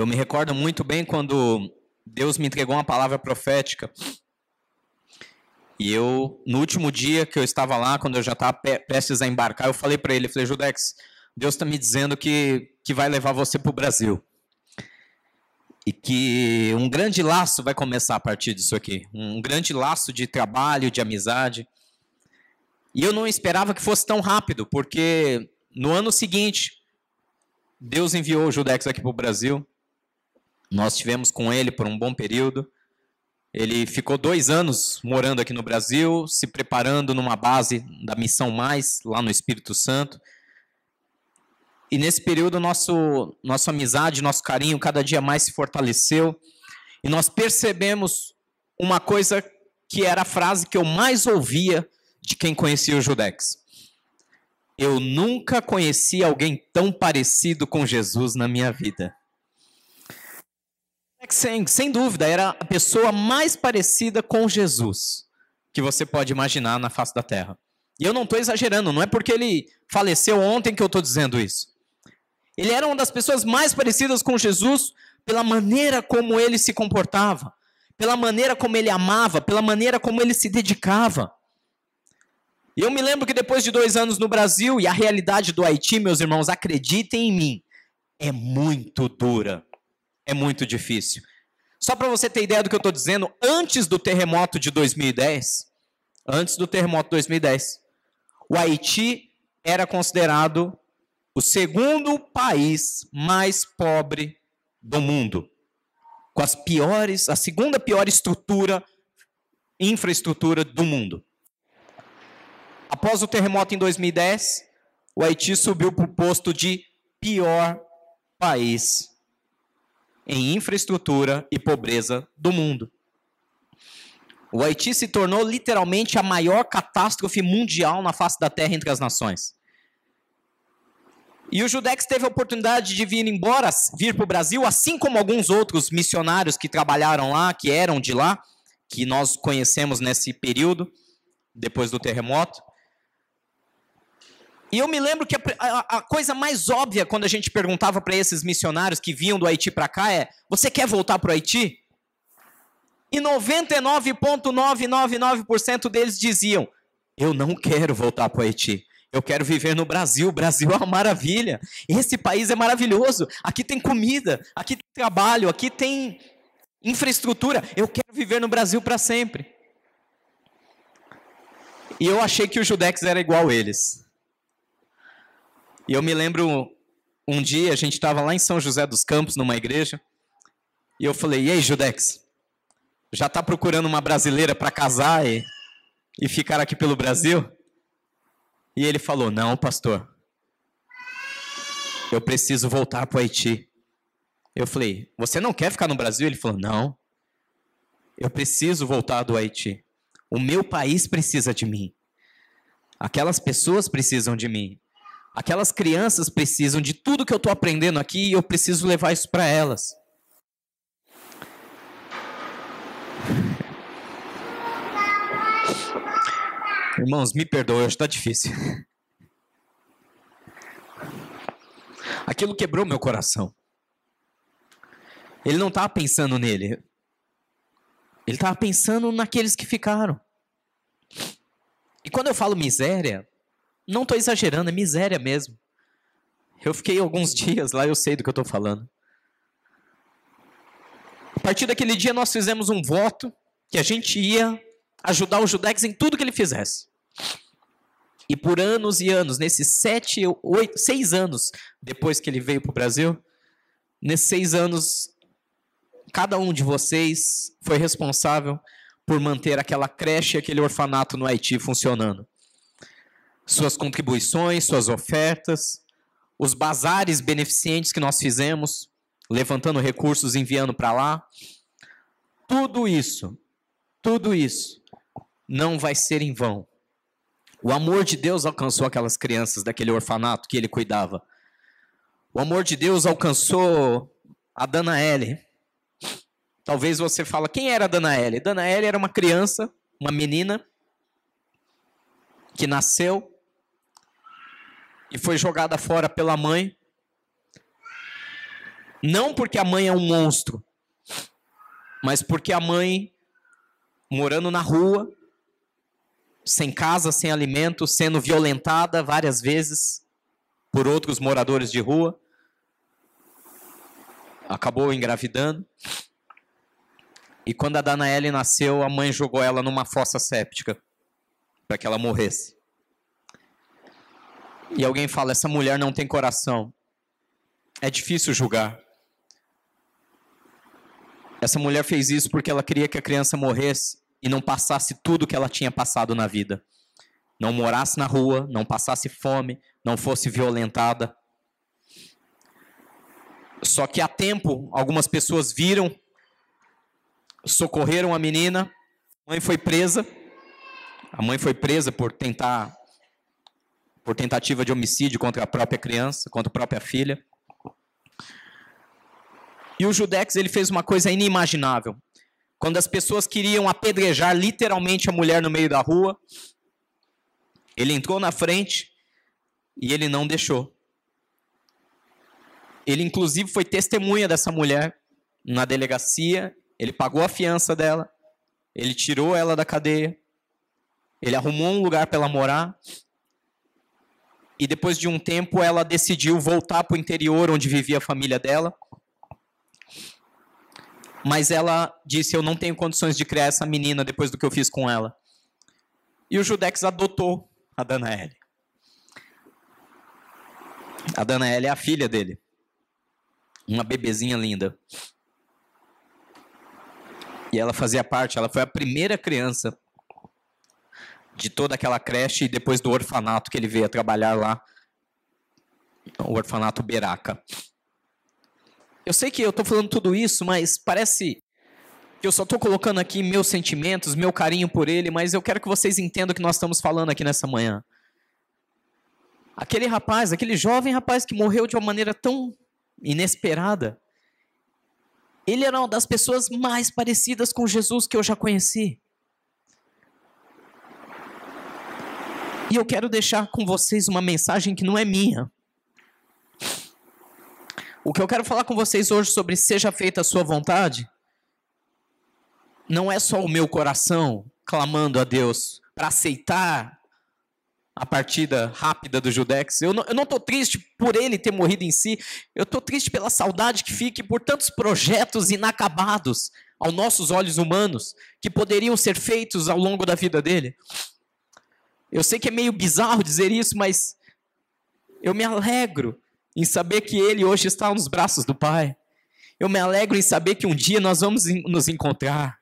Eu me recordo muito bem quando Deus me entregou uma palavra profética. E eu, no último dia que eu estava lá, quando eu já estava prestes a embarcar, eu falei para ele, falei, Judex, Deus está me dizendo que vai levar você para o Brasil. E que um grande laço vai começar a partir disso aqui. Um grande laço de trabalho, de amizade. E eu não esperava que fosse tão rápido, porque no ano seguinte, Deus enviou o Judex aqui para o Brasil. Nós estivemos com ele por um bom período. Ele ficou 2 anos morando aqui no Brasil, se preparando numa base da Missão Mais, lá no Espírito Santo. E nesse período, nossa amizade, nosso carinho, cada dia mais se fortaleceu. E nós percebemos uma coisa que era a frase que eu mais ouvia de quem conhecia o Judex. Eu nunca conheci alguém tão parecido com Jesus na minha vida. Sem dúvida, era a pessoa mais parecida com Jesus que você pode imaginar na face da terra. E eu não estou exagerando, não é porque ele faleceu ontem que eu estou dizendo isso. Ele era uma das pessoas mais parecidas com Jesus pela maneira como ele se comportava, pela maneira como ele amava, pela maneira como ele se dedicava. E eu me lembro que depois de 2 anos no Brasil, e a realidade do Haiti, meus irmãos, acreditem em mim, é muito dura. É muito difícil. Só para você ter ideia do que eu estou dizendo, antes do terremoto de 2010, o Haiti era considerado o segundo país mais pobre do mundo, com a segunda pior infraestrutura do mundo. Após o terremoto em 2010, o Haiti subiu para o posto de pior país em infraestrutura e pobreza do mundo. O Haiti se tornou literalmente a maior catástrofe mundial na face da terra entre as nações. E o Judex teve a oportunidade de vir para o Brasil, assim como alguns outros missionários que trabalharam lá, que eram de lá, que nós conhecemos nesse período, depois do terremoto. E eu me lembro que a coisa mais óbvia quando a gente perguntava para esses missionários que vinham do Haiti para cá é: você quer voltar para o Haiti? E 99,999% deles diziam: eu não quero voltar para o Haiti. Eu quero viver no Brasil. O Brasil é uma maravilha. Esse país é maravilhoso. Aqui tem comida, aqui tem trabalho, aqui tem infraestrutura. Eu quero viver no Brasil para sempre. E eu achei que o Judex era igual a eles. E eu me lembro, um dia, a gente estava lá em São José dos Campos, numa igreja, e eu falei: e aí, Judex, já está procurando uma brasileira para casar e ficar aqui pelo Brasil? E ele falou: não, pastor, eu preciso voltar para o Haiti. Eu falei: você não quer ficar no Brasil? Ele falou: não, eu preciso voltar do Haiti. O meu país precisa de mim. Aquelas pessoas precisam de mim. Aquelas crianças precisam de tudo que eu estou aprendendo aqui e eu preciso levar isso para elas. Irmãos, me perdoem, hoje está difícil. Aquilo quebrou meu coração. Ele não estava pensando nele. Ele estava pensando naqueles que ficaram. E quando eu falo miséria, não estou exagerando, é miséria mesmo. Eu fiquei alguns dias lá, eu sei do que eu estou falando. A partir daquele dia nós fizemos um voto que a gente ia ajudar o Judex em tudo que ele fizesse. E por anos e anos, nesses 6 anos depois que ele veio para o Brasil, nesses 6 anos, cada um de vocês foi responsável por manter aquela creche e aquele orfanato no Haiti funcionando. Suas contribuições, suas ofertas, os bazares beneficentes que nós fizemos, levantando recursos, enviando para lá. Tudo isso não vai ser em vão. O amor de Deus alcançou aquelas crianças daquele orfanato que ele cuidava. O amor de Deus alcançou a Danaele. Talvez você fale: quem era a Danaele? Danaele era uma criança, uma menina, que nasceu e foi jogada fora pela mãe Não porque a mãe é um monstro, mas porque a mãe, morando na rua, sem casa, sem alimento, sendo violentada várias vezes por outros moradores de rua, acabou engravidando. E quando a Danaele nasceu, a mãe jogou ela numa fossa séptica para que ela morresse. E alguém fala, essa mulher não tem coração. É difícil julgar. Essa mulher fez isso porque ela queria que a criança morresse e não passasse tudo que ela tinha passado na vida. Não morasse na rua, não passasse fome, não fosse violentada. Só que há tempo, algumas pessoas viram, socorreram a menina, a mãe foi presa. A mãe foi presa por tentativa de homicídio contra a própria criança, contra a própria filha. E o Judex, ele fez uma coisa inimaginável. Quando as pessoas queriam apedrejar literalmente a mulher no meio da rua, ele entrou na frente e ele não deixou. Ele, inclusive, foi testemunha dessa mulher na delegacia. Ele pagou a fiança dela, ele tirou ela da cadeia, ele arrumou um lugar para ela morar. E depois de um tempo, ela decidiu voltar para o interior, onde vivia a família dela. Mas ela disse, eu não tenho condições de criar essa menina depois do que eu fiz com ela. E o Judex adotou a Danaele. A Danaele é a filha dele. Uma bebezinha linda. E ela fazia parte, ela foi a primeira criança de toda aquela creche e depois do orfanato que ele veio a trabalhar lá. O orfanato Beraca. Eu sei que eu estou falando tudo isso, mas parece que eu só estou colocando aqui meus sentimentos, meu carinho por ele, mas eu quero que vocês entendam o que nós estamos falando aqui nessa manhã. Aquele rapaz, aquele jovem rapaz que morreu de uma maneira tão inesperada, ele era uma das pessoas mais parecidas com Jesus que eu já conheci. E eu quero deixar com vocês uma mensagem que não é minha. O que eu quero falar com vocês hoje sobre seja feita a sua vontade, não é só o meu coração clamando a Deus para aceitar a partida rápida do Judex. Eu não estou triste por ele ter morrido em si, eu estou triste pela saudade que fica por tantos projetos inacabados aos nossos olhos humanos, que poderiam ser feitos ao longo da vida dele. Eu sei que é meio bizarro dizer isso, mas eu me alegro em saber que ele hoje está nos braços do Pai. Eu me alegro em saber que um dia nós vamos nos encontrar.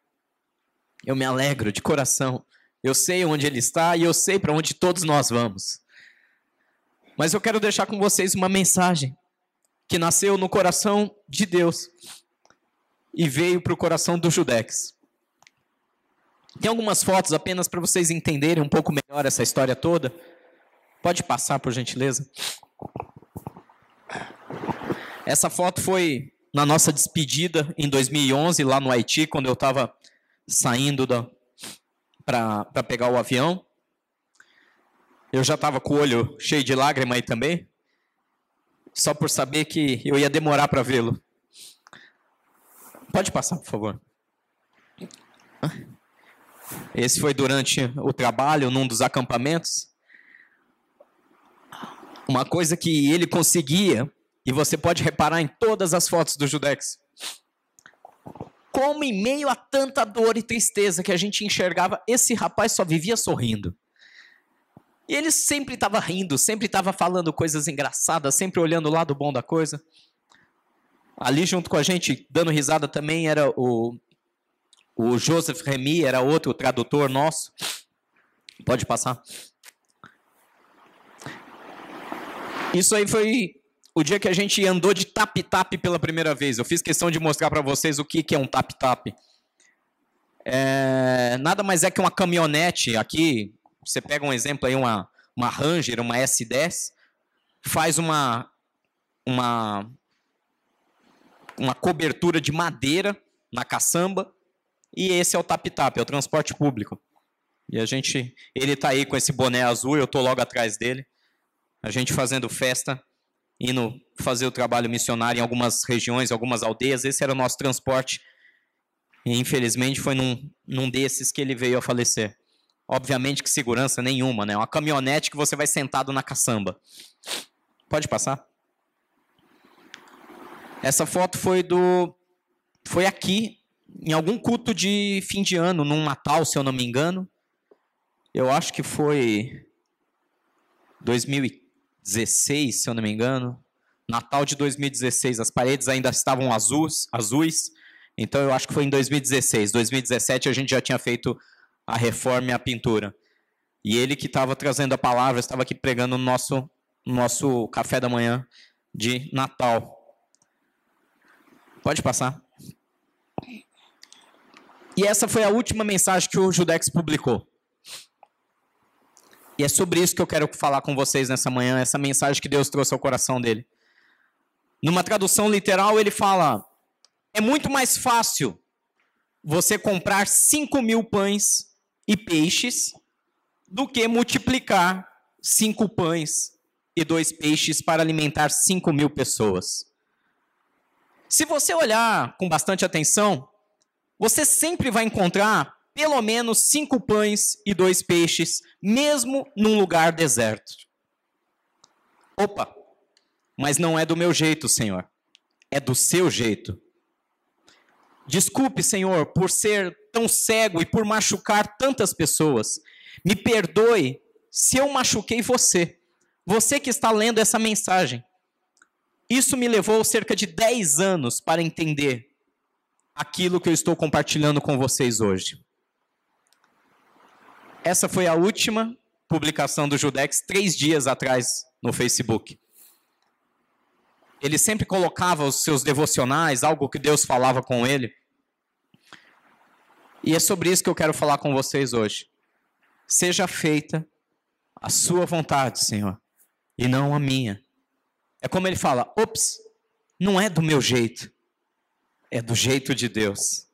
Eu me alegro de coração. Eu sei onde ele está e eu sei para onde todos nós vamos. Mas eu quero deixar com vocês uma mensagem que nasceu no coração de Deus e veio para o coração do Judex. Tem algumas fotos apenas para vocês entenderem um pouco melhor essa história toda. Pode passar, por gentileza. Essa foto foi na nossa despedida em 2011, lá no Haiti, quando eu estava saindo para pegar o avião. Eu já estava com o olho cheio de lágrima aí também, só por saber que eu ia demorar para vê-lo. Pode passar, por favor. Esse foi durante o trabalho, num dos acampamentos. Uma coisa que ele conseguia, e você pode reparar em todas as fotos do Judex, como em meio a tanta dor e tristeza que a gente enxergava, esse rapaz só vivia sorrindo. E ele sempre estava rindo, sempre estava falando coisas engraçadas, sempre olhando o lado bom da coisa. Ali junto com a gente, dando risada também, era o Joseph Remy, era outro tradutor nosso. Pode passar. Isso aí foi o dia que a gente andou de tap-tap pela primeira vez. Eu fiz questão de mostrar para vocês o que é um tap-tap. Nada mais é que uma caminhonete. Aqui, você pega um exemplo aí, uma Ranger, uma S10, faz uma cobertura de madeira na caçamba, e esse é o tap-tap, é o transporte público. E ele está aí com esse boné azul, eu estou logo atrás dele, a gente fazendo festa indo fazer o trabalho missionário em algumas regiões, algumas aldeias. Esse era o nosso transporte. E, infelizmente, foi num desses que ele veio a falecer. Obviamente que segurança nenhuma, né? Uma caminhonete que você vai sentado na caçamba. Pode passar? Essa foto foi aqui, em algum culto de fim de ano, num Natal, se eu não me engano. Eu acho que foi 2016, se eu não me engano. Natal de 2016, as paredes ainda estavam azuis. Então eu acho que foi em 2016. 2017 a gente já tinha feito a reforma e a pintura. E ele que estava trazendo a palavra, estava aqui pregando no nosso café da manhã de Natal. Pode passar. E essa foi a última mensagem que o Judex publicou. E é sobre isso que eu quero falar com vocês nessa manhã, essa mensagem que Deus trouxe ao coração dele. Numa tradução literal, ele fala: é muito mais fácil você comprar 5.000 pães e peixes do que multiplicar 5 pães e 2 peixes para alimentar 5.000 pessoas. Se você olhar com bastante atenção, você sempre vai encontrar pelo menos 5 pães e 2 peixes, mesmo num lugar deserto. Opa, mas não é do meu jeito, Senhor. É do seu jeito. Desculpe, Senhor, por ser tão cego e por machucar tantas pessoas. Me perdoe se eu machuquei você. Você que está lendo essa mensagem. Isso me levou cerca de 10 anos para entender aquilo que eu estou compartilhando com vocês hoje. Essa foi a última publicação do Judex 3 dias atrás no Facebook. Ele sempre colocava os seus devocionais, algo que Deus falava com ele. E é sobre isso que eu quero falar com vocês hoje. Seja feita a sua vontade, Senhor, e não a minha. É como ele fala: ops, não é do meu jeito, é do jeito de Deus.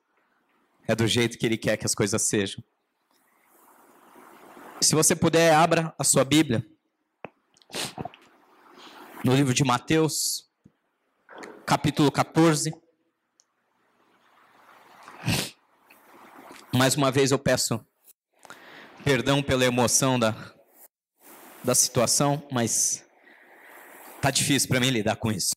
É do jeito que Ele quer que as coisas sejam. Se você puder, abra a sua Bíblia no livro de Mateus, capítulo 14. Mais uma vez eu peço perdão pela emoção da situação, mas tá difícil para mim lidar com isso.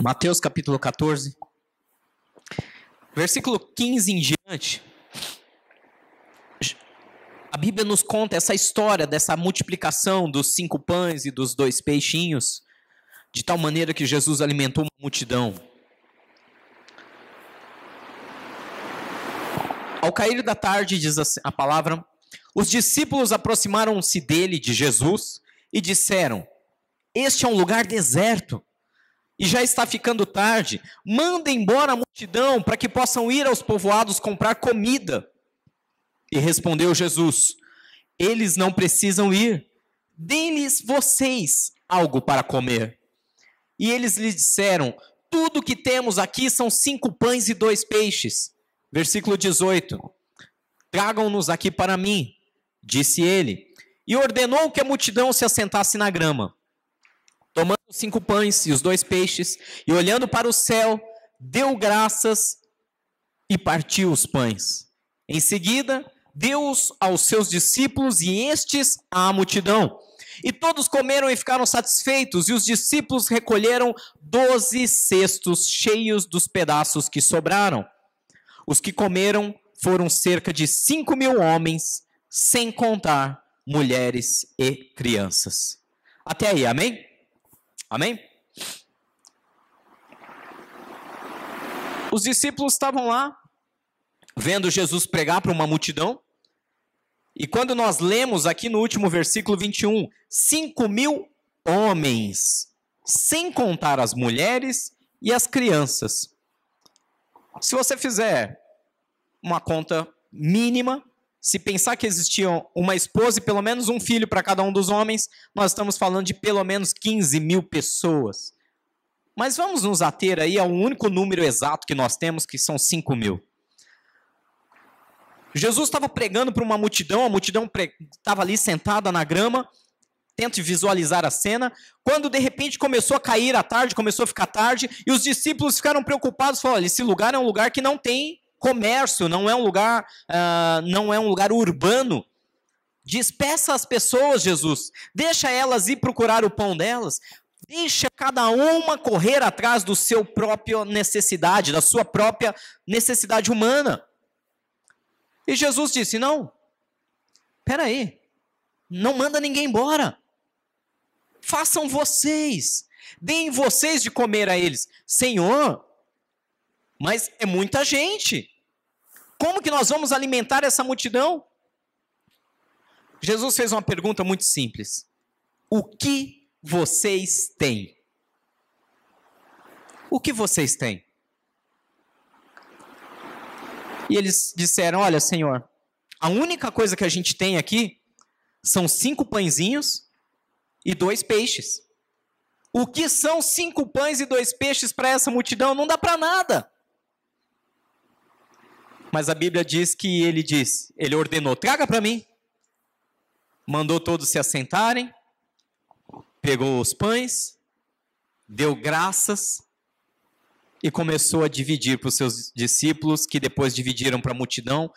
Mateus capítulo 14, versículo 15 em diante. A Bíblia nos conta essa história dessa multiplicação dos 5 pães e dos 2 peixinhos, de tal maneira que Jesus alimentou uma multidão. Ao cair da tarde, diz a palavra, os discípulos aproximaram-se dele, de Jesus, e disseram: este é um lugar deserto, e já está ficando tarde, manda embora a multidão para que possam ir aos povoados comprar comida. E respondeu Jesus: eles não precisam ir, dê-lhes vocês algo para comer. E eles lhe disseram: tudo que temos aqui são 5 pães e 2 peixes. Versículo 18: tragam-nos aqui para mim, disse ele, e ordenou que a multidão se assentasse na grama. Tomando os 5 pães e os 2 peixes, e olhando para o céu, deu graças e partiu os pães. Em seguida, deu-os aos seus discípulos e estes à multidão. E todos comeram e ficaram satisfeitos, e os discípulos recolheram 12 cestos cheios dos pedaços que sobraram. Os que comeram foram cerca de 5.000 homens, sem contar mulheres e crianças. Até aí, amém? Amém? Os discípulos estavam lá, vendo Jesus pregar para uma multidão, e quando nós lemos aqui no último versículo 21, 5.000 homens, sem contar as mulheres e as crianças. Se você fizer uma conta mínima, se pensar que existia uma esposa e pelo menos um filho para cada um dos homens, nós estamos falando de pelo menos 15.000 pessoas. Mas vamos nos ater aí ao único número exato que nós temos, que são 5.000. Jesus estava pregando para uma multidão, a multidão estava ali sentada na grama. Tente visualizar a cena, quando de repente começou a cair a tarde, começou a ficar tarde, e os discípulos ficaram preocupados, falaram, olha, esse lugar é um lugar que não tem comércio, não é um lugar urbano. Despeça as pessoas, Jesus, deixa elas ir procurar o pão delas, deixa cada uma correr atrás do seu própria necessidade, da sua própria necessidade humana. E Jesus disse, não, espera aí, não manda ninguém embora. Façam vocês, deem vocês de comer a eles. Senhor, mas é muita gente. Como que nós vamos alimentar essa multidão? Jesus fez uma pergunta muito simples. O que vocês têm? O que vocês têm? E eles disseram, olha, Senhor, a única coisa que a gente tem aqui são 5 pãezinhos e 2 peixes. O que são 5 pães e 2 peixes para essa multidão? Não dá para nada. Mas a Bíblia diz que ele ordenou, traga para mim. Mandou todos se assentarem, pegou os pães, deu graças e começou a dividir para os seus discípulos, que depois dividiram para a multidão.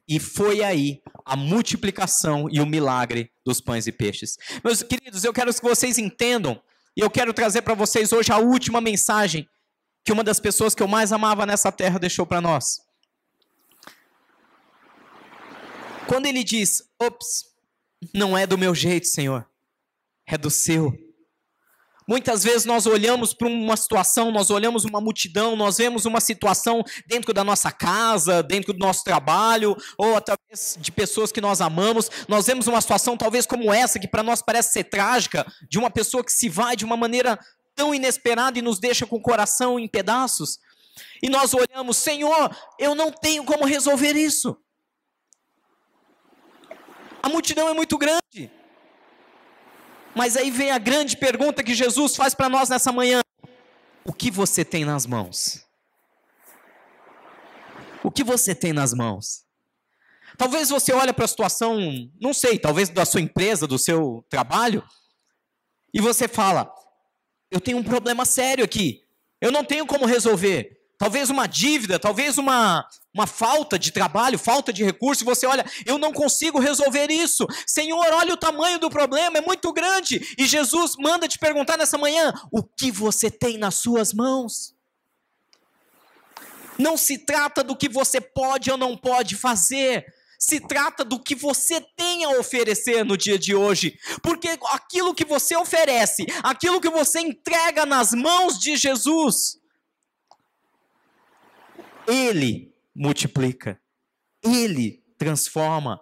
E foi aí a multiplicação e o milagre dos pães e peixes. Meus queridos, eu quero que vocês entendam, e eu quero trazer para vocês hoje a última mensagem que uma das pessoas que eu mais amava nessa terra deixou para nós. Quando ele diz, ops, não é do meu jeito, Senhor, é do seu. Muitas vezes nós olhamos para uma situação, nós olhamos uma multidão, nós vemos uma situação dentro da nossa casa, dentro do nosso trabalho, ou através de pessoas que nós amamos. Nós vemos uma situação talvez como essa, que para nós parece ser trágica, de uma pessoa que se vai de uma maneira tão inesperada e nos deixa com o coração em pedaços. E nós olhamos, Senhor, eu não tenho como resolver isso. A multidão é muito grande. Mas aí vem a grande pergunta que Jesus faz para nós nessa manhã. O que você tem nas mãos? O que você tem nas mãos? Talvez você olhe para a situação, não sei, talvez da sua empresa, do seu trabalho, e você fala, eu tenho um problema sério aqui, eu não tenho como resolver. Talvez uma dívida, talvez uma falta de trabalho, falta de recurso, e você olha, eu não consigo resolver isso. Senhor, olha o tamanho do problema, é muito grande. E Jesus manda te perguntar nessa manhã, o que você tem nas suas mãos? Não se trata do que você pode ou não pode fazer, se trata do que você tem a oferecer no dia de hoje. Porque aquilo que você oferece, aquilo que você entrega nas mãos de Jesus, Ele multiplica, Ele transforma.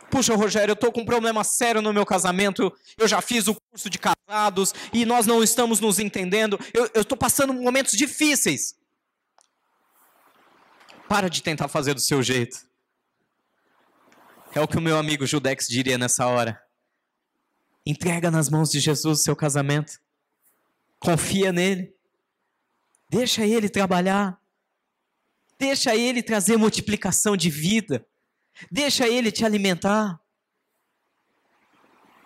Puxa, Rogério, eu estou com um problema sério no meu casamento, eu já fiz o curso de casados e nós não estamos nos entendendo, eu estou passando momentos difíceis. Para de tentar fazer do seu jeito. É o que o meu amigo Judex diria nessa hora. Entrega nas mãos de Jesus o seu casamento. Confia nele. Deixa ele trabalhar. Deixa ele trazer multiplicação de vida. Deixa ele te alimentar.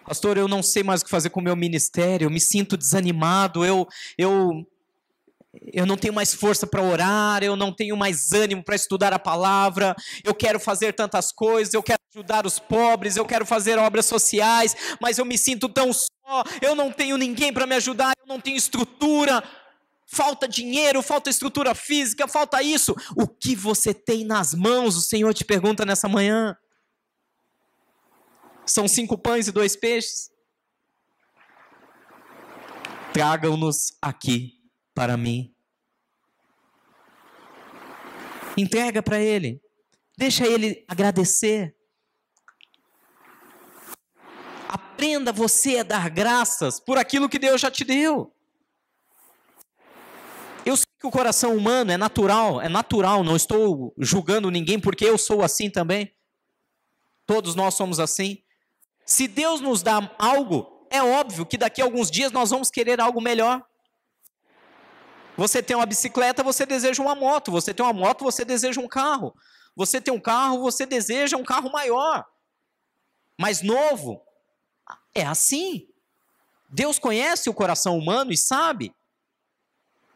Pastor, eu não sei mais o que fazer com o meu ministério. Eu me sinto desanimado. Eu não tenho mais força para orar. Eu não tenho mais ânimo para estudar a palavra. Eu quero fazer tantas coisas. Eu quero ajudar os pobres. Eu quero fazer obras sociais. Mas eu me sinto tão só. Eu não tenho ninguém para me ajudar. Eu não tenho estrutura. Falta dinheiro, falta estrutura física, falta isso. O que você tem nas mãos? O Senhor te pergunta nessa manhã. São 5 pães e 2 peixes? Tragam-nos aqui para mim. Entrega para Ele. Deixa Ele agradecer. Aprenda você a dar graças por aquilo que Deus já te deu. Eu sei que o coração humano é natural, não estou julgando ninguém porque eu sou assim também. Todos nós somos assim. Se Deus nos dá algo, É óbvio que daqui a alguns dias nós vamos querer algo melhor. Você tem uma bicicleta, você deseja uma moto. Você tem uma moto, você deseja um carro. Você tem um carro, você deseja um carro maior, mais novo. É assim. Deus conhece o coração humano e sabe.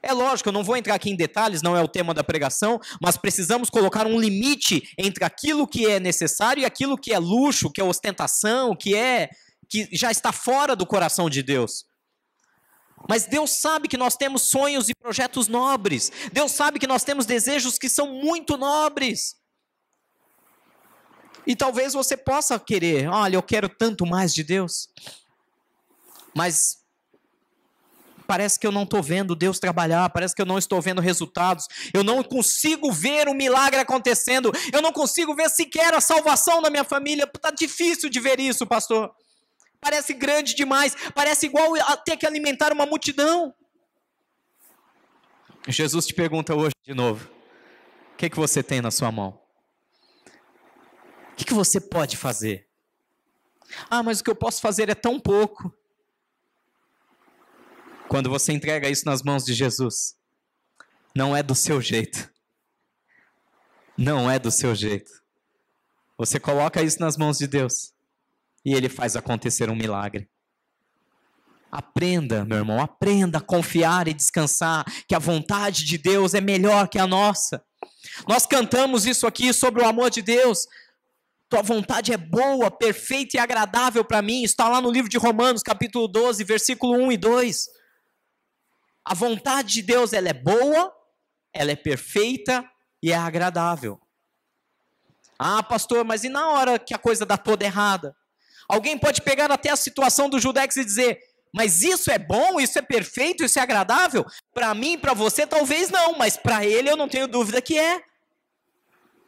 É lógico, eu não vou entrar aqui em detalhes, não é o tema da pregação, mas precisamos colocar um limite entre aquilo que é necessário e aquilo que é luxo, que é ostentação, que já está fora do coração de Deus. Mas Deus sabe que nós temos sonhos e projetos nobres. Deus sabe que nós temos desejos que são muito nobres. E talvez você possa querer, olha, eu quero tanto mais de Deus. Mas parece que eu não estou vendo Deus trabalhar, parece que eu não estou vendo resultados. Eu não consigo ver o milagre acontecendo. Eu não consigo ver sequer a salvação da minha família. Está difícil de ver isso, pastor. Parece grande demais, parece igual a ter que alimentar uma multidão. Jesus te pergunta hoje de novo, o que você tem na sua mão? O que você pode fazer? Ah, mas o que eu posso fazer é tão pouco. Quando você entrega isso nas mãos de Jesus, não é do seu jeito. Não é do seu jeito. Você coloca isso nas mãos de Deus. E Ele faz acontecer um milagre. Aprenda, meu irmão, aprenda a confiar e descansar, que a vontade de Deus é melhor que a nossa. Nós cantamos isso aqui sobre o amor de Deus. Tua vontade é boa, perfeita e agradável para mim. Está lá no livro de Romanos, capítulo 12, versículo 1 e 2. A vontade de Deus, ela é boa, ela é perfeita e é agradável. Ah, pastor, mas e na hora que a coisa dá toda errada? Alguém pode pegar até a situação do Judex e dizer, mas isso é bom, isso é perfeito, isso é agradável? Para mim, para você, talvez não, mas para ele eu não tenho dúvida que é.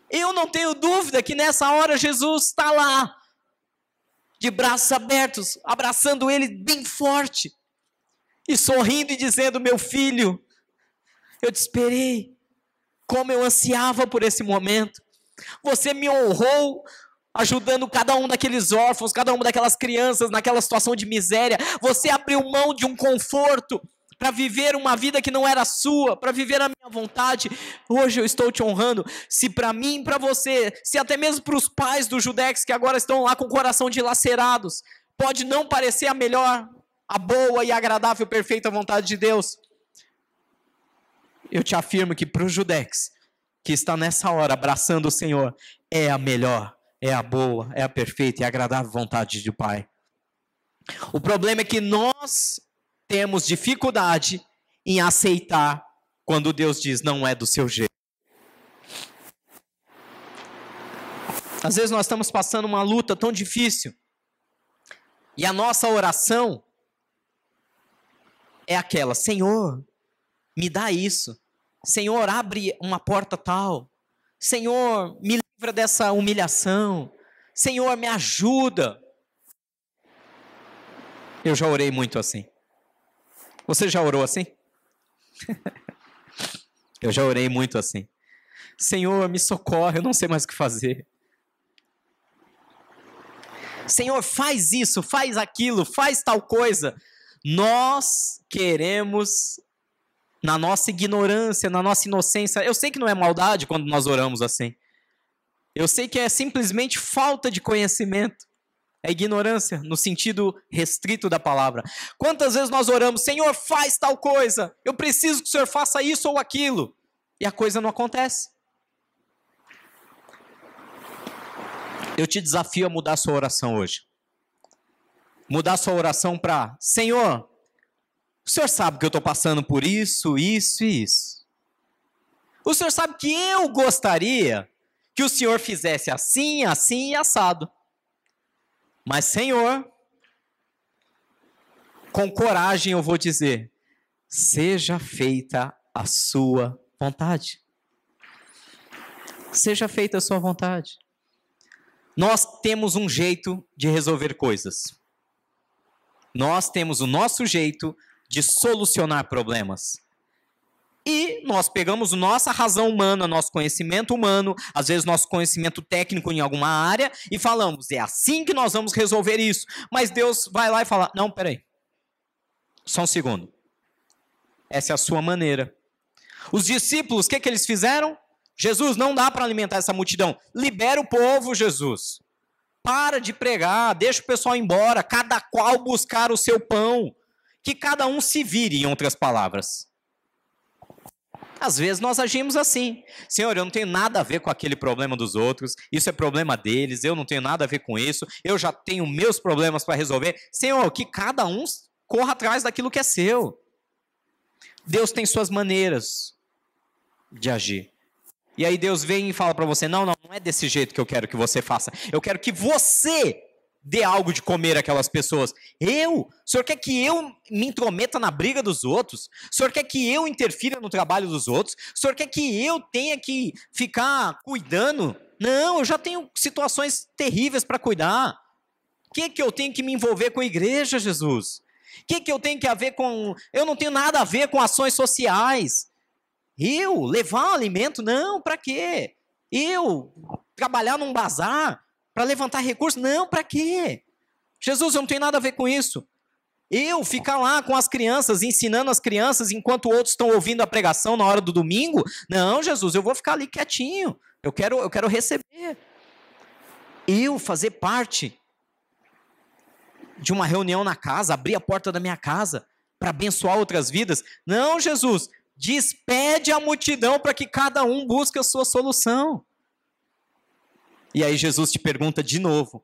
Eu não tenho dúvida que nessa hora Jesus está lá, de braços abertos, abraçando ele bem forte, e sorrindo e dizendo, meu filho, eu te esperei, como eu ansiava por esse momento. Você me honrou, ajudando cada um daqueles órfãos, cada uma daquelas crianças naquela situação de miséria. Você abriu mão de um conforto para viver uma vida que não era sua, para viver a minha vontade. Hoje eu estou te honrando. Se para mim, para você, se até mesmo para os pais do Judex que agora estão lá com o coração dilacerados, pode não parecer a melhor, a boa e agradável, perfeita vontade de Deus, eu te afirmo que para o Judex, que está nessa hora abraçando o Senhor, é a melhor, é a boa, é a perfeita e agradável vontade do Pai. O problema é que nós temos dificuldade em aceitar quando Deus diz não é do seu jeito. Às vezes nós estamos passando uma luta tão difícil e a nossa oração é aquela, Senhor, me dá isso. Senhor, abre uma porta tal. Senhor, me livra dessa humilhação. Senhor, me ajuda. Eu já orei muito assim. Você já orou assim? Eu já orei muito assim. Senhor, me socorre, eu não sei mais o que fazer. Senhor, faz isso, faz aquilo, faz tal coisa. Nós queremos, na nossa ignorância, na nossa inocência, eu sei que não é maldade quando nós oramos assim. Eu sei que é simplesmente falta de conhecimento. É ignorância, no sentido restrito da palavra. Quantas vezes nós oramos, Senhor, faz tal coisa, eu preciso que o Senhor faça isso ou aquilo, e a coisa não acontece. Eu te desafio a mudar a sua oração hoje. Mudar a sua oração para, Senhor, o Senhor sabe que eu estou passando por isso, isso e isso. O Senhor sabe que eu gostaria que o Senhor fizesse assim, assim e assado. Mas, Senhor, com coragem eu vou dizer, seja feita a sua vontade. Seja feita a sua vontade. Nós temos um jeito de resolver coisas. Nós temos o nosso jeito de solucionar problemas. E nós pegamos nossa razão humana, nosso conhecimento humano, às vezes nosso conhecimento técnico em alguma área, e falamos, é assim que nós vamos resolver isso. Mas Deus vai lá e fala, não, peraí, só um segundo. Essa é a sua maneira. Os discípulos, o que eles fizeram? Jesus, não dá para alimentar essa multidão. Libera o povo, Jesus. Para de pregar, deixa o pessoal ir embora, cada qual buscar o seu pão. Que cada um se vire, em outras palavras. Às vezes nós agimos assim. Senhor, eu não tenho nada a ver com aquele problema dos outros, isso é problema deles, eu não tenho nada a ver com isso, eu já tenho meus problemas para resolver. Senhor, que cada um corra atrás daquilo que é seu. Deus tem suas maneiras de agir. E aí Deus vem e fala para você, não é desse jeito que eu quero que você faça. Eu quero que você dê algo de comer àquelas pessoas. O senhor quer que eu me intrometa na briga dos outros? O senhor quer que eu interfira no trabalho dos outros? O senhor quer que eu tenha que ficar cuidando? Não, eu já tenho situações terríveis para cuidar. O que eu tenho que me envolver com a igreja, Jesus? O que eu tenho que ver com... Eu não tenho nada a ver com ações sociais. Eu levar um alimento? Não, para quê? Eu trabalhar num bazar para levantar recursos? Não, para quê? Jesus, eu não tenho nada a ver com isso. Eu ficar lá com as crianças, ensinando as crianças, enquanto outros estão ouvindo a pregação na hora do domingo? Não, Jesus, eu vou ficar ali quietinho. Eu quero receber. Eu fazer parte de uma reunião na casa, abrir a porta da minha casa para abençoar outras vidas? Não, Jesus, despede a multidão para que cada um busque a sua solução. E aí Jesus te pergunta de novo,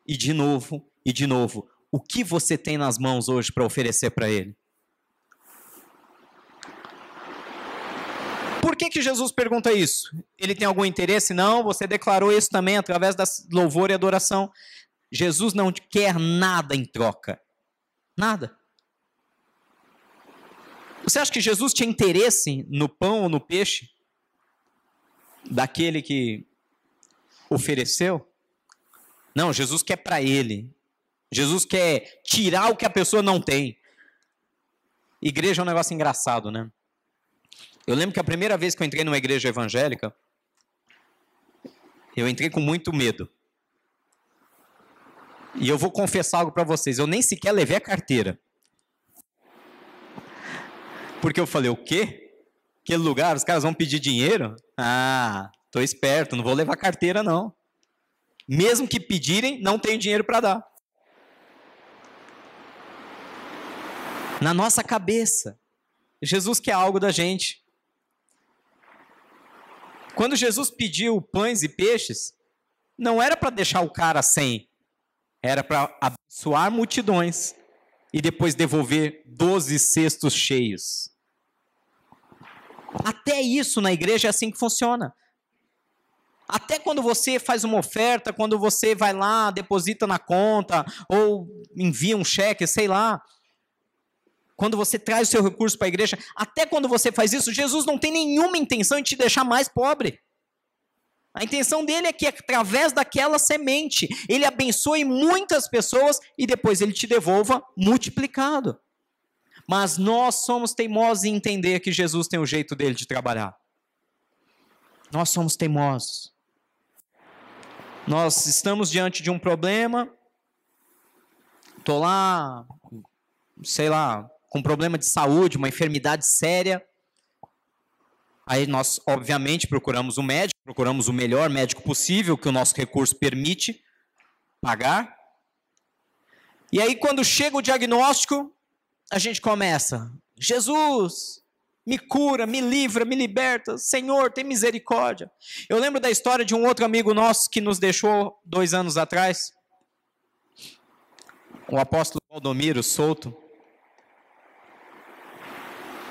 e de novo, e de novo, o que você tem nas mãos hoje para oferecer para ele? Por que Jesus pergunta isso? Ele tem algum interesse? Não, você declarou isso também através da louvor e adoração. Jesus não quer nada em troca. Nada. Você acha que Jesus tinha interesse no pão ou no peixe daquele que ofereceu? Não, Jesus quer para ele. Jesus quer tirar o que a pessoa não tem. Igreja é um negócio engraçado, né? Eu lembro que a primeira vez que eu entrei numa igreja evangélica, eu entrei com muito medo. E eu vou confessar algo para vocês, eu nem sequer levei a carteira. Porque eu falei, o quê? Aquele lugar, os caras vão pedir dinheiro? Ah, tô esperto, não vou levar carteira não. Mesmo que pedirem, não tenho dinheiro para dar. Na nossa cabeça, Jesus quer algo da gente. Quando Jesus pediu pães e peixes, não era para deixar o cara sem, era para abençoar multidões e depois devolver 12 cestos cheios. Até isso na igreja é assim que funciona. Até quando você faz uma oferta, quando você vai lá, deposita na conta, ou envia um cheque, sei lá. Quando você traz o seu recurso para a igreja, até quando você faz isso, Jesus não tem nenhuma intenção de te deixar mais pobre. A intenção dele é que através daquela semente, ele abençoe muitas pessoas e depois ele te devolva multiplicado. Mas nós somos teimosos em entender que Jesus tem o jeito dele de trabalhar. Nós somos teimosos. Nós estamos diante de um problema, estou lá, sei lá, com um problema de saúde, uma enfermidade séria. Aí nós, obviamente, procuramos um médico, procuramos o melhor médico possível que o nosso recurso permite pagar. E aí, quando chega o diagnóstico, a gente começa, Jesus, me cura, me livra, me liberta, Senhor, tem misericórdia. Eu lembro da história de um outro amigo nosso que nos deixou 2 anos atrás, o apóstolo Valdomiro Souto,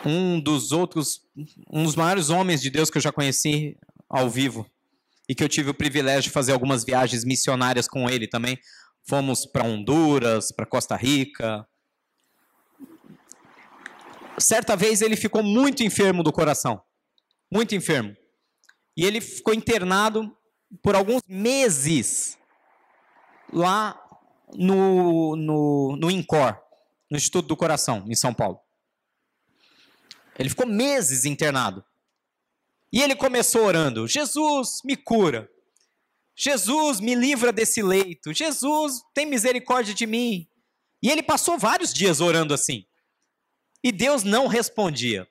um dos maiores homens de Deus que eu já conheci ao vivo, e que eu tive o privilégio de fazer algumas viagens missionárias com ele também. Fomos para Honduras, para Costa Rica. Certa vez ele ficou muito enfermo do coração, muito enfermo. E ele ficou internado por alguns meses lá no INCOR, no Instituto do Coração, em São Paulo. Ele ficou meses internado. E ele começou orando: Jesus, me cura. Jesus, me livra desse leito. Jesus, tem misericórdia de mim. E ele passou vários dias orando assim. E Deus não respondia.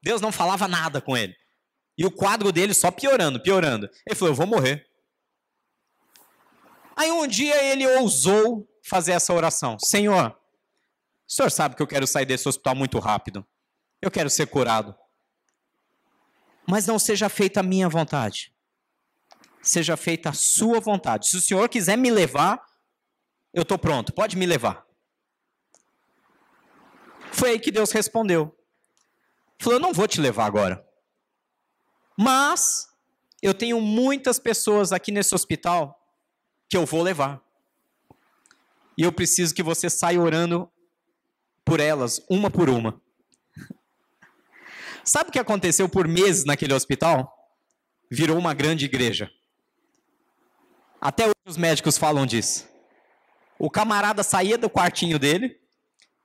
Deus não falava nada com ele. E o quadro dele só piorando, piorando. Ele falou: eu vou morrer. Aí um dia ele ousou fazer essa oração: Senhor, o Senhor sabe que eu quero sair desse hospital muito rápido. Eu quero ser curado. Mas não seja feita a minha vontade. Seja feita a sua vontade. Se o Senhor quiser me levar, eu estou pronto, pode me levar. Foi aí que Deus respondeu. Falou: eu não vou te levar agora. Mas eu tenho muitas pessoas aqui nesse hospital que eu vou levar. E eu preciso que você saia orando por elas, uma por uma. Sabe o que aconteceu por meses naquele hospital? Virou uma grande igreja. Até hoje os médicos falam disso. O camarada saía do quartinho dele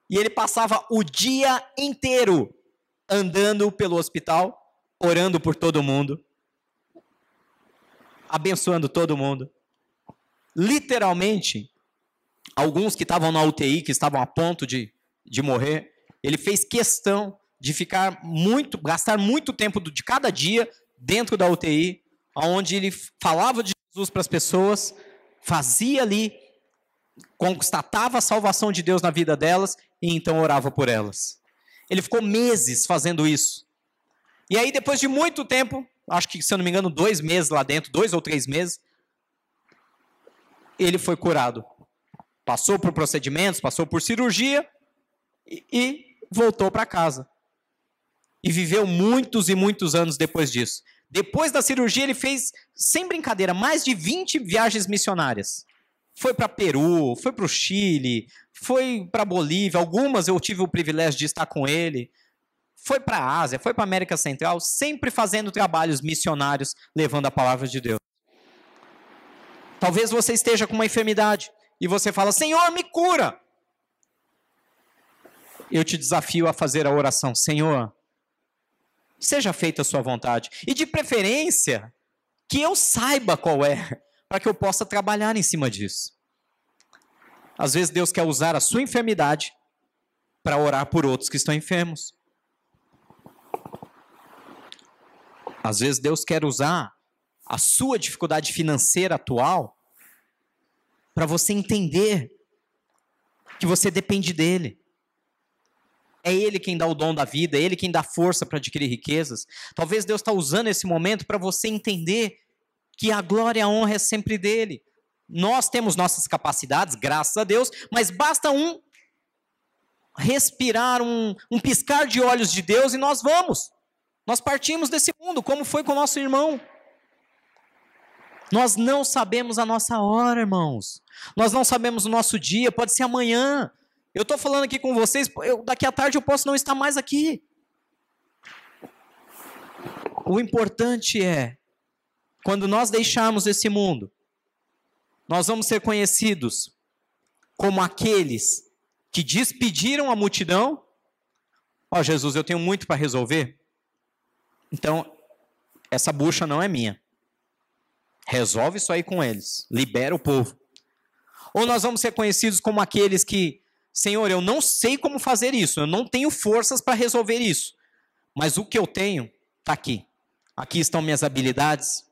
e ele passava o dia inteiro andando pelo hospital, orando por todo mundo, abençoando todo mundo. Literalmente, alguns que estavam na UTI, que estavam a ponto de morrer, ele fez questão de gastar muito tempo de cada dia dentro da UTI, onde ele falava de Jesus para as pessoas, fazia ali, constatava a salvação de Deus na vida delas e então orava por elas. Ele ficou meses fazendo isso. E aí, depois de muito tempo, acho que, se eu não me engano, 2 meses lá dentro, 2 ou 3 meses, ele foi curado. Passou por procedimentos, passou por cirurgia e voltou para casa. E viveu muitos e muitos anos depois disso. Depois da cirurgia, ele fez, sem brincadeira, mais de 20 viagens missionárias. Foi para Peru, foi para o Chile, foi para Bolívia. Algumas eu tive o privilégio de estar com ele. Foi para a Ásia, foi para a América Central, sempre fazendo trabalhos missionários, levando a palavra de Deus. Talvez você esteja com uma enfermidade e você fala: Senhor, me cura. Eu te desafio a fazer a oração: Senhor, seja feita a sua vontade. E de preferência, que eu saiba qual é, para que eu possa trabalhar em cima disso. Às vezes Deus quer usar a sua enfermidade para orar por outros que estão enfermos. Às vezes Deus quer usar a sua dificuldade financeira atual para você entender que você depende dele. É Ele quem dá o dom da vida, é Ele quem dá força para adquirir riquezas. Talvez Deus está usando esse momento para você entender que a glória e a honra é sempre dele. Nós temos nossas capacidades, graças a Deus, mas basta respirar, um piscar de olhos de Deus e nós vamos. Nós partimos desse mundo, como foi com o nosso irmão. Nós não sabemos a nossa hora, irmãos. Nós não sabemos o nosso dia, pode ser amanhã. Eu estou falando aqui com vocês, daqui à tarde eu posso não estar mais aqui. O importante é, quando nós deixarmos esse mundo, nós vamos ser conhecidos como aqueles que despediram a multidão. Ó, Jesus, eu tenho muito para resolver. Então, essa bucha não é minha. Resolve isso aí com eles. Libera o povo. Ou nós vamos ser conhecidos como aqueles que: Senhor, eu não sei como fazer isso. Eu não tenho forças para resolver isso. Mas o que eu tenho está aqui. Aqui estão minhas habilidades.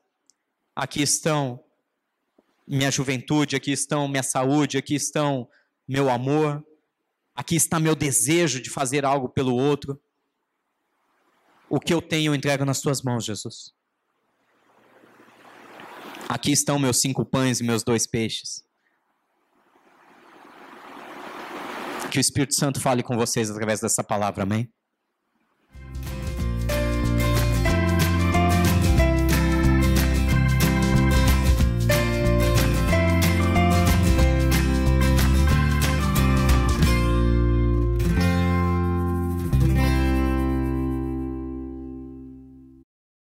Aqui estão minha juventude. Aqui estão minha saúde. Aqui estão meu amor. Aqui está meu desejo de fazer algo pelo outro. O que eu tenho eu entrego nas tuas mãos, Jesus. Aqui estão meus 5 pães e meus 2 peixes. Que o Espírito Santo fale com vocês através dessa palavra, amém?